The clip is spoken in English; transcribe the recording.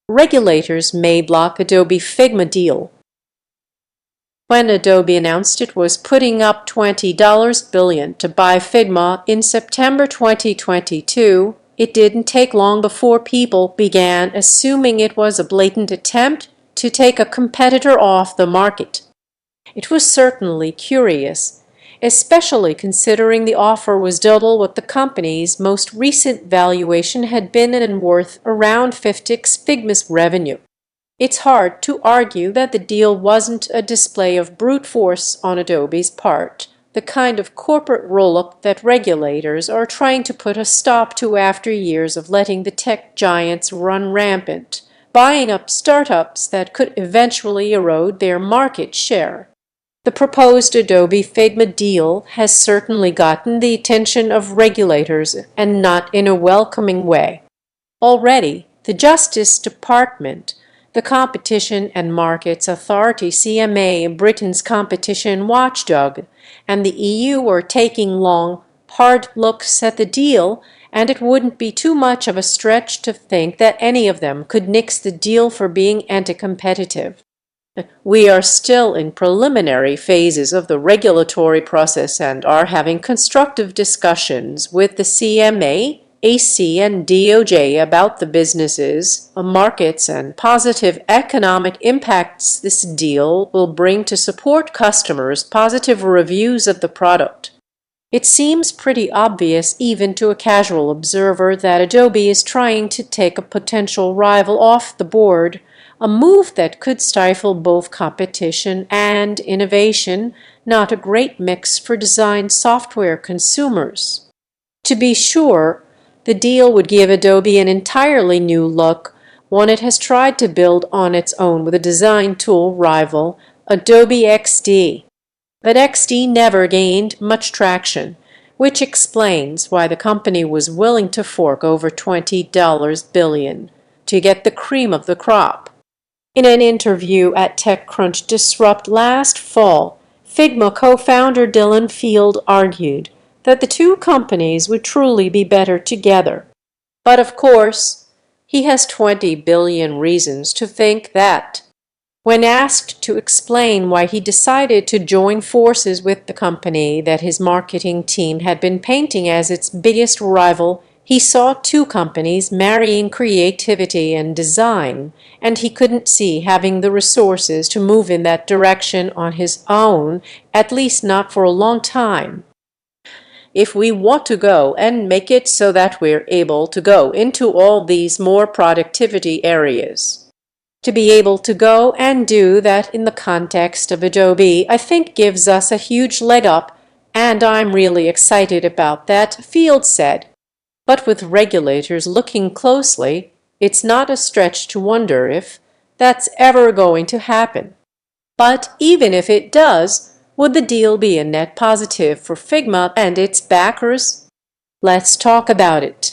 Regulators may block Adobe-Figma deal. When Adobe announced it was putting up $20 billion to buy Figma in September 2022, it didn't take long before people began assuming it was a blatant attempt to take a competitor off the market. It was certainly curious, especially considering the offer was double what the company's most recent valuation had been and worth around 50x Figma's revenue. It's hard to argue that the deal wasn't a display of brute force on Adobe's part, the kind of corporate roll-up that regulators are trying to put a stop to after years of letting the tech giants run rampant, buying up startups that could eventually erode their market share. The proposed Adobe-Figma deal has certainly gotten the attention of regulators, and not in a welcoming way. Already, the Justice Department, the Competition and Markets Authority (CMA), Britain's competition watchdog, and the EU are taking long, hard looks at the deal, and it wouldn't be too much of a stretch to think that any of them could nix the deal for being anti-competitive. We are still in preliminary phases of the regulatory process and are having constructive discussions with the CMA, AC, and DOJ about the businesses, markets, and positive economic impacts this deal will bring to support customers' positive reviews of the product. It seems pretty obvious even to a casual observer that Adobe is trying to take a potential rival off the board, a move that could stifle both competition and innovation, not a great mix for design software consumers. To be sure, the deal would give Adobe an entirely new look, one it has tried to build on its own with a design tool rival, Adobe XD. But XD never gained much traction, which explains why the company was willing to fork over $20 billion to get the cream of the crop. In an interview at TechCrunch Disrupt last fall, Figma co-founder Dylan Field argued that the two companies would truly be better together. But of course, he has 20 billion reasons to think that. When asked to explain why he decided to join forces with the company that his marketing team had been painting as its biggest rival, he saw two companies marrying creativity and design, and he couldn't see having the resources to move in that direction on his own, at least not for a long time. If we want to go and make it so that we're able to go into all these more productivity areas. To be able to go and do that in the context of Adobe, I think gives us a huge leg up, and I'm really excited about that, Field said. But with regulators looking closely, it's not a stretch to wonder if that's ever going to happen. But even if it does, would the deal be a net positive for Figma and its backers? Let's talk about it.